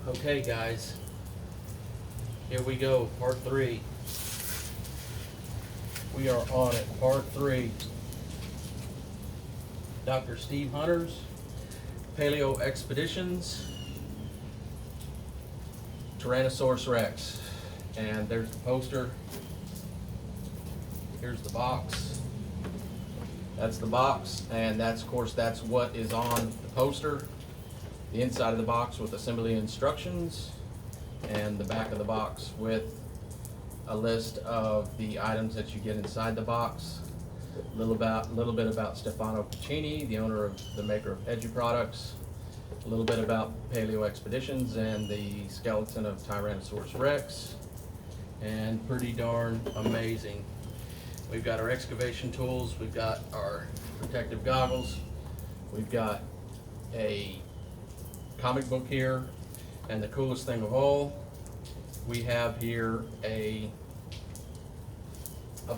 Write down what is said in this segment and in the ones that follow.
Okay guys, here we go, part 3. We are on it, part 3. Dr. Steve Hunter's Paleo Expeditions, Tyrannosaurus Rex. And there's the poster. Here's the box. That's the box, and that's, of course, that's what is on the poster. The inside of the box with assembly instructions, and the back of the box with a list of the items that you get inside the box. A little bit about Stefano Piccini, the owner of the maker of Edgy Products. A little bit about Paleo Expeditions and the skeleton of Tyrannosaurus Rex. And pretty darn amazing. We've got our excavation tools, we've got our protective goggles, we've got a comic book here, and the coolest thing of all, we have here a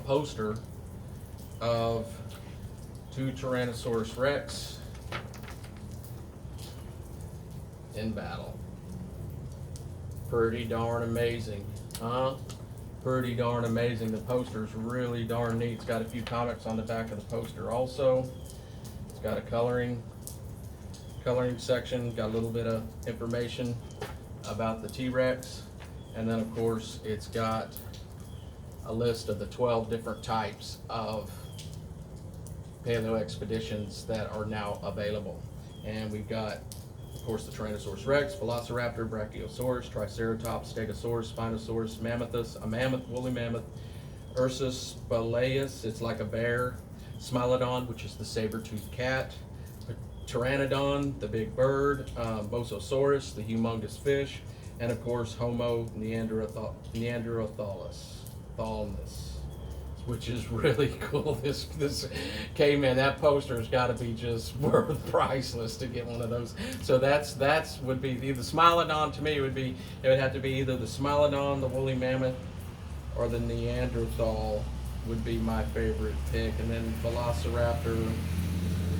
poster of 2 Tyrannosaurus Rex in battle. Pretty darn amazing, huh? Pretty darn amazing. The poster's really darn neat. It's got a few comics on the back of the poster also. It's got a coloring section, got a little bit of information about the T-Rex, and then of course it's got a list of the 12 different types of Paleo expeditions that are now available. And we've got, of course, the Tyrannosaurus Rex, Velociraptor, Brachiosaurus, Triceratops, Stegosaurus, Spinosaurus, Mammothus, a mammoth, woolly mammoth, Ursus Spalaeus, it's like a bear, Smilodon, which is the saber-toothed cat, Pteranodon, the big bird, Mosasaurus, the humongous fish, and of course Homo neanderthalis, which is really cool. This caveman, that poster's got to be just worth priceless to get one of those. So that's would be the Smilodon. To me, it would have to be either the Smilodon, the woolly mammoth, or the Neanderthal would be my favorite pick, and then Velociraptor.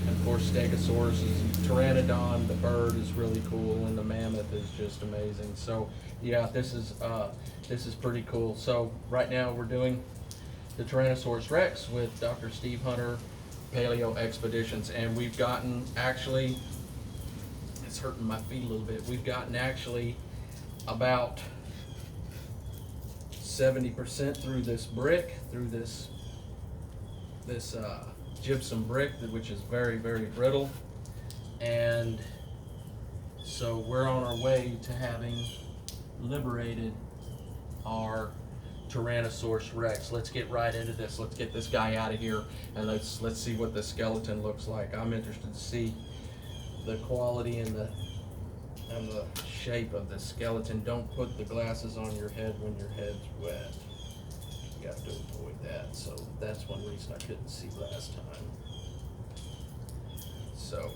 And of course, Stegosaurus is Pteranodon. The bird is really cool, and the mammoth is just amazing. So yeah, this is pretty cool. So right now we're doing the Tyrannosaurus Rex with Dr. Steve Hunter, Paleo Expeditions, and we've gotten, actually, it's hurting my feet a little bit. We've gotten actually about 70% through this brick, through this gypsum brick, which is very, very brittle. And so we're on our way to having liberated our Tyrannosaurus Rex. Let's get right into this. Let's get this guy out of here, and let's see what the skeleton looks like. I'm interested to see the quality and the shape of the skeleton. Don't put the glasses on your head when your head's wet. You have to avoid that. So that's one reason I couldn't see last time. So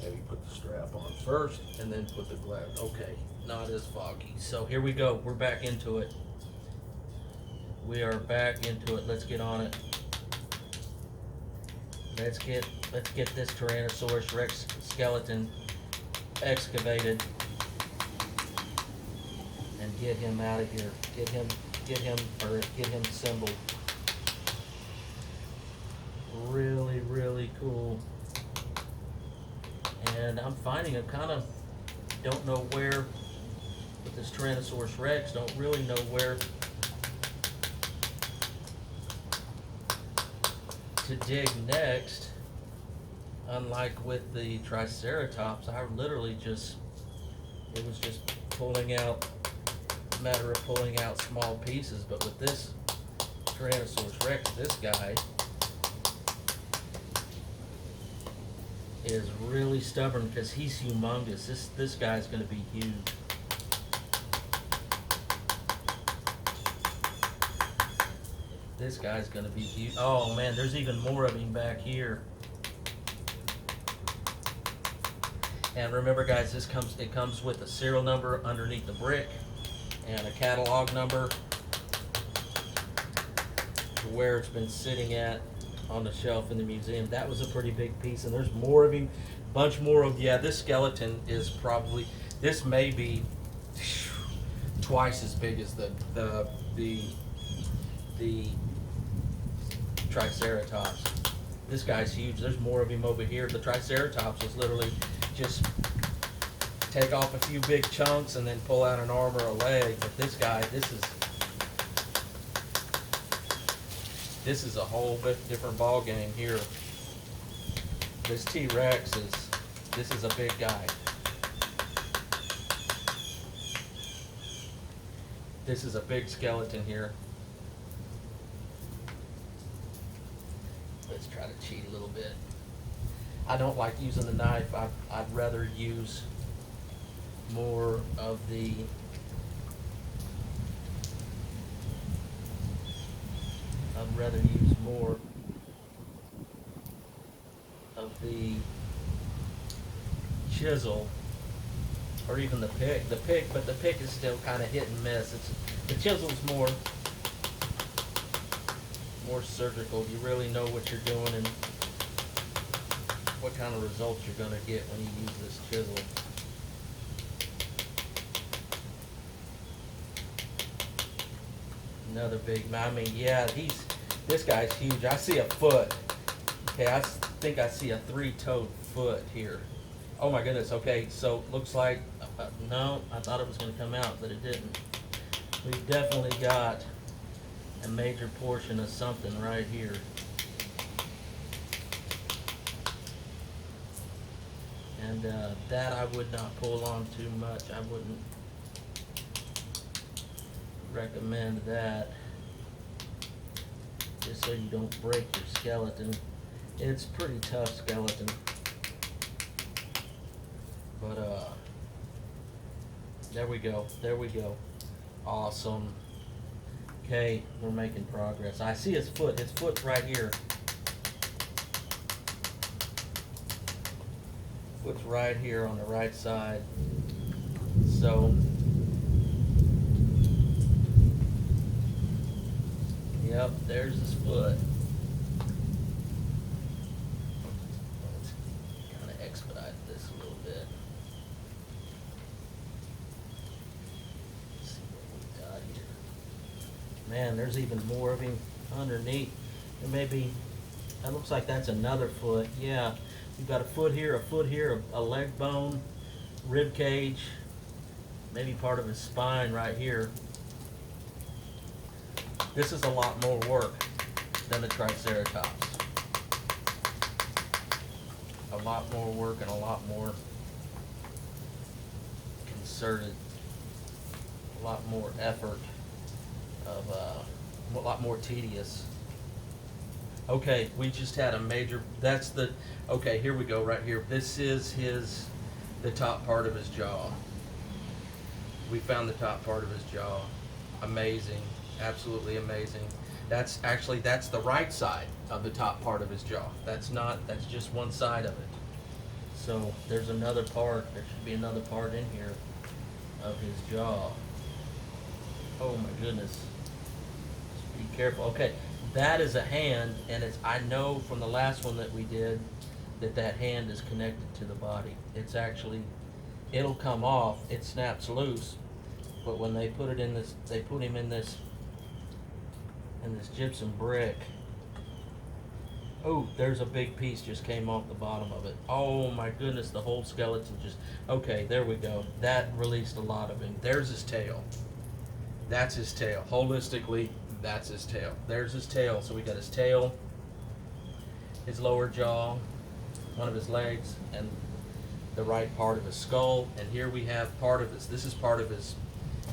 maybe put the strap on first and then put the glass. Okay, not as foggy. So here we go. We're back into it. We are back into it. Let's get on it. Let's get this Tyrannosaurus Rex skeleton excavated and get him out of here. Get him assembled. Really, really cool. And I'm finding I kind of don't know where with this Tyrannosaurus Rex, don't really know where to dig next. Unlike with the Triceratops, I literally it was just pulling out, a matter of pulling out small pieces. But with this Tyrannosaurus Rex, this guy is really stubborn because he's humongous. This guy's going to be huge. This guy's going to be huge. Oh man, there's even more of him back here. And remember guys, it comes with a serial number underneath the brick and a catalog number to where it's been sitting at on the shelf in the museum. That was a pretty big piece, and there's more of him, bunch more of. Yeah, this skeleton is probably, this may be twice as big as the Triceratops. This guy's huge. There's more of him over here. The Triceratops was literally just take off a few big chunks and then pull out an arm or a leg. But this guy, this is a whole bit different ball game here. This T-Rex this is a big guy. This is a big skeleton here. Let's try to cheat a little bit. I don't like using the knife. I'd rather use more of the chisel, or even the pick. But the pick is still kind of hit and miss. The chisel's more surgical. You really know what you're doing and what kind of results you're going to get when you use this chisel. Another big, yeah, this guy's huge. I see a foot. Okay, I think I see a 3-toed foot here. Oh my goodness, okay, so looks like, no, I thought it was going to come out, but it didn't. We've definitely got a major portion of something right here. And that I would not pull on too much. I wouldn't recommend that, just so you don't break your skeleton. It's pretty tough skeleton, but there we go, awesome. Okay, we're making progress. I see his foot's right here. Foot's right here on the right side. So yep, there's his foot. Let's kind of expedite this a little bit. Let's see what we got here. Man, there's even more of him underneath. And maybe, that looks like that's another foot. Yeah, we've got a foot here, a leg bone, rib cage, maybe part of his spine right here. This is a lot more work than the Triceratops. A lot more work and a lot more concerted, a lot more effort, a lot more tedious. Okay, we just had a major, okay, here we go right here. This is the top part of his jaw. We found the top part of his jaw. Amazing. Absolutely amazing. That's the right side of the top part of his jaw. That's just one side of it. So there's another part, there should be another part in here of his jaw. Oh my goodness. Just be careful. Okay, that is a hand, and I know from the last one that we did that hand is connected to the body. It's actually, it'll come off, it snaps loose, but when they put him in this gypsum brick. Oh, there's a big piece just came off the bottom of it. Oh my goodness, the whole skeleton just, okay, there we go. That released a lot of him. There's his tail. That's his tail. Holistically, that's his tail. There's his tail. So we got his tail, his lower jaw, one of his legs, and the right part of his skull. And here we have part of this is part of his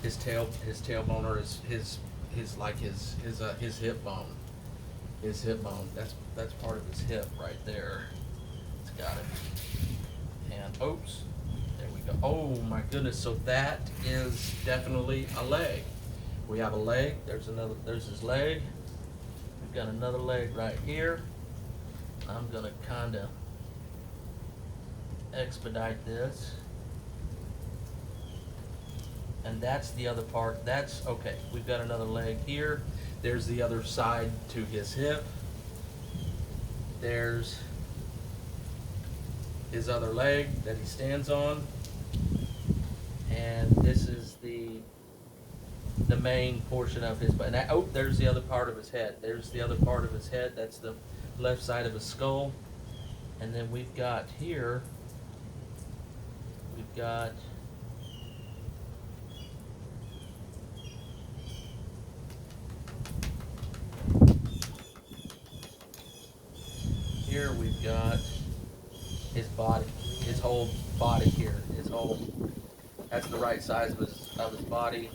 tailbone, or his hip bone. His hip bone. That's part of his hip right there. It's got it. And oops, there we go. Oh my goodness. So that is definitely a leg. We have a leg. There's his leg. We've got another leg right here. I'm gonna kinda expedite this. And that's the other part. That's okay. We've got another leg here. There's the other side to his hip. There's his other leg that he stands on, and this is the main portion of his body. Oh, there's the other part of his head. There's the other part of his head. That's the left side of his skull. And then we've got here, we've got his body, his whole body here, that's the right size of his body.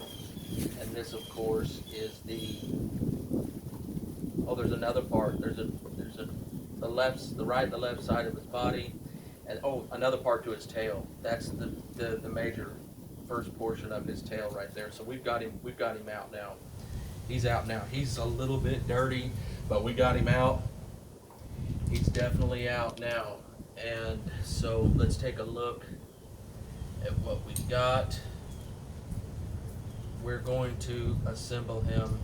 And this, of course, is there's another part. There's the right and the left side of his body, and another part to his tail. That's the major first portion of his tail right there. So we've got him out now. He's out now. He's a little bit dirty, but we got him out. He's definitely out now. And so let's take a look at what we've got. We're going to assemble him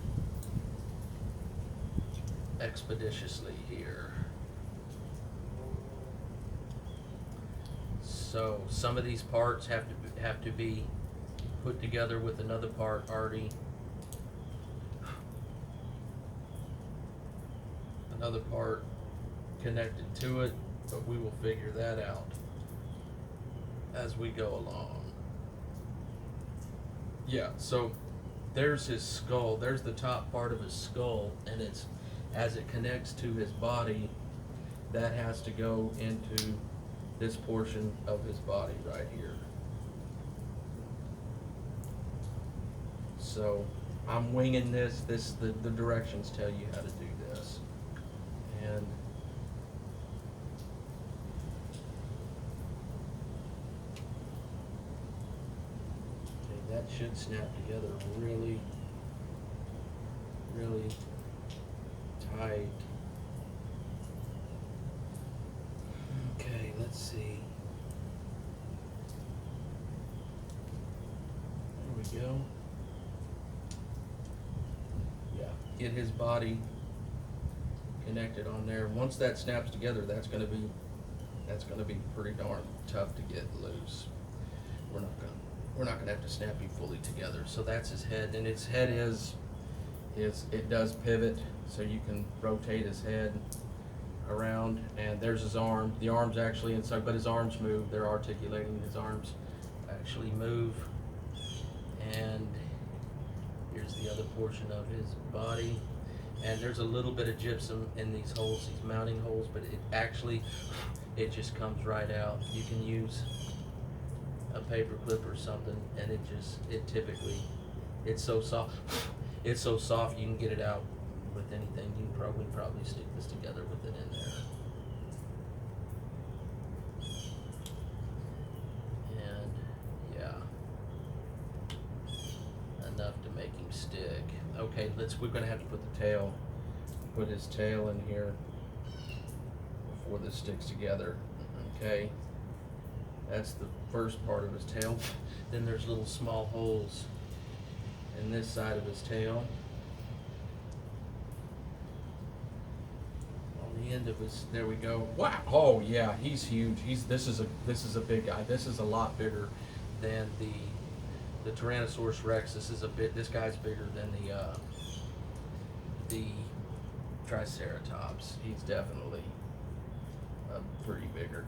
expeditiously here. So some of these parts have to be put together with another part already. Another part connected to it, but we will figure that out as we go along. Yeah, so there's his skull. There's the top part of his skull, and it's as it connects to his body, that has to go into this portion of his body right here. So I'm winging this. The directions tell you how to do this. And that should snap together really, really tight. Okay, let's see. There we go. Yeah, get his body connected on there. Once that snaps together, that's gonna be pretty darn tough to get loose. We're not gonna have to snap you fully together. So that's his head, and his head it does pivot, so you can rotate his head around. And there's his arm. The arm's actually inside, but his arms move. They're articulating. His arms actually move. And here's the other portion of his body. And there's a little bit of gypsum in these holes, these mounting holes, but it just comes right out. You can use a paper clip or something, and it's so soft. It's so soft you can get it out with anything. You can probably stick this together with it in there. And yeah, enough to make him stick. Okay, we're gonna have to put his tail in here before this sticks together. Okay, that's the first part of his tail. Then there's little small holes in this side of his tail. On the end of his, there we go. Wow! Oh yeah, he's huge. This is a big guy. This is a lot bigger than the Tyrannosaurus Rex. This guy's bigger than the Triceratops. He's definitely a bigger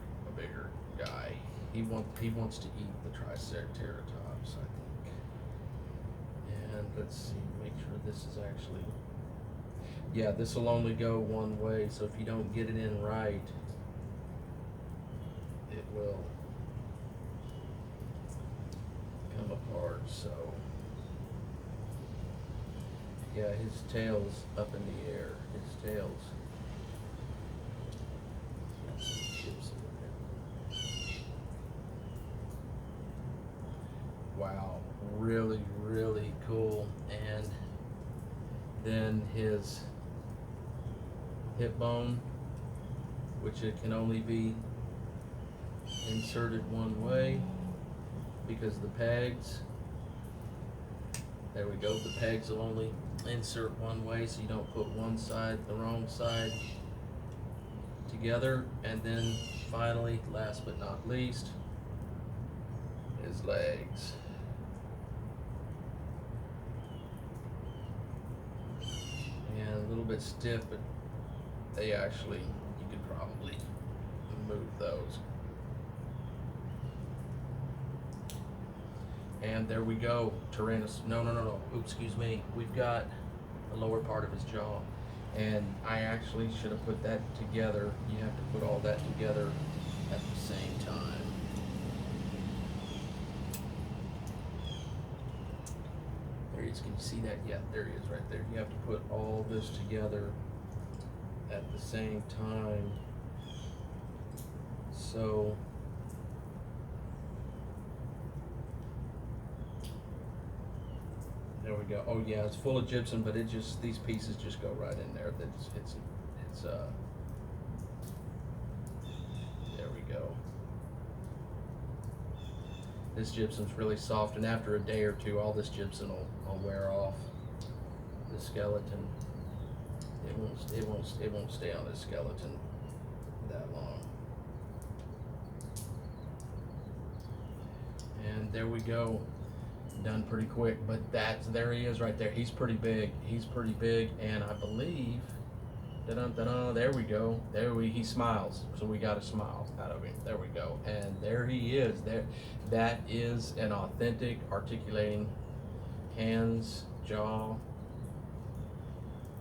guy. He wants to eat the Triceratops, I think. And let's see, make sure this is actually, yeah, this will only go one way, so if you don't get it in right, it will come apart. So yeah, his tail's up in the air. His tail's wow, really, really cool. And then his hip bone, which it can only be inserted one way because the pegs, there we go, the pegs will only insert one way, so you don't put one side, the wrong side together, and then finally, last but not least, his legs. And a little bit stiff, but they actually, you could probably move those. And there we go, Tyrannosaurus. No. Oops, excuse me. We've got the lower part of his jaw. And I actually should have put that together. You have to put all that together at the same time. There he is. Can you see that? Yeah, there he is right there. You have to put all this together at the same time. So there we go. Oh yeah, it's full of gypsum, but these pieces just go right in there. There we go. This gypsum's really soft, and after a day or two, all this gypsum will wear off the skeleton. It won't stay on this skeleton that long. And there we go. Done pretty quick, but there he is right there. He's pretty big. And I believe, there we go. He smiles, so we got a smile out of him. There we go. And there he is. That is an authentic articulating hands, jaw.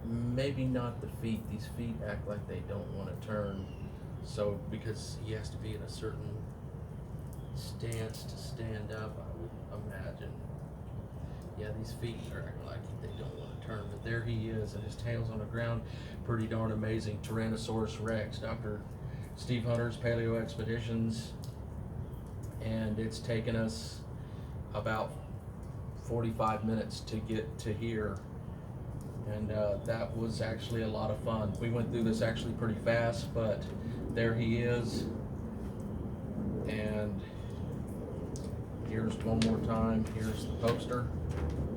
Maybe not the feet. These feet act like they don't want to turn. So because he has to be in a certain stance to stand up, I would imagine. Yeah, these feet are acting like they don't want to turn, but there he is, and his tail's on the ground. Pretty darn amazing. Tyrannosaurus Rex, Dr. Steve Hunter's Paleo Expeditions, and it's taken us about 45 minutes to get to here, and that was actually a lot of fun. We went through this actually pretty fast, but there he is, and here's one more time. Here's the poster.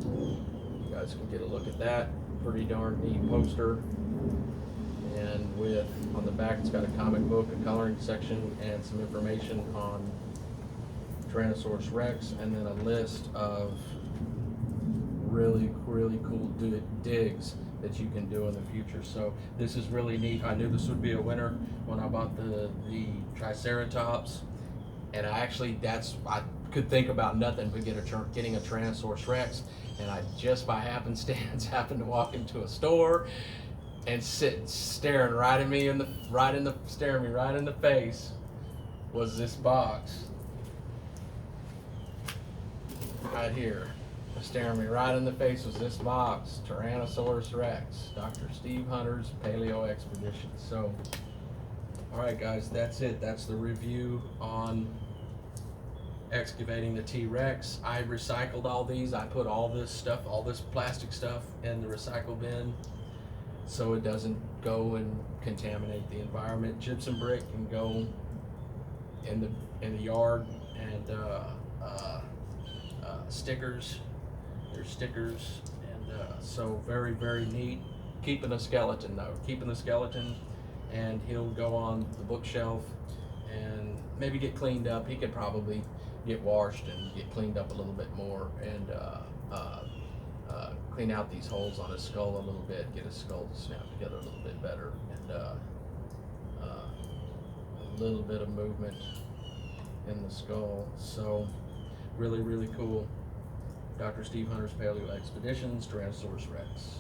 You guys can get a look at that. Pretty darn neat poster. And on the back, it's got a comic book, a coloring section, and some information on Tyrannosaurus Rex, and then a list of really cool digs that you can do in the future. So this is really neat. I knew this would be a winner when I bought the Triceratops, and I could think about nothing but getting a Tyrannosaurus Rex, and I just by happenstance happened to walk into a store and staring me right in the face was this box right here. Staring me right in the face was this box, Tyrannosaurus Rex, Dr. Steve Hunter's Paleo Expedition. So, all right, guys, that's it. That's the review on excavating the T-Rex. I recycled all these. I put all this plastic stuff in the recycle bin so it doesn't go and contaminate the environment. Gypsum brick can go in the yard, and stickers. There's stickers, and so very neat. Keeping the skeleton, and he'll go on the bookshelf and maybe get cleaned up. He could probably get washed and get cleaned up a little bit more, and clean out these holes on his skull a little bit, get his skull snapped together a little bit better, and a little bit of movement in the skull. So really cool. Dr. Steve Hunter's Paleo Expeditions, Tyrannosaurus Rex.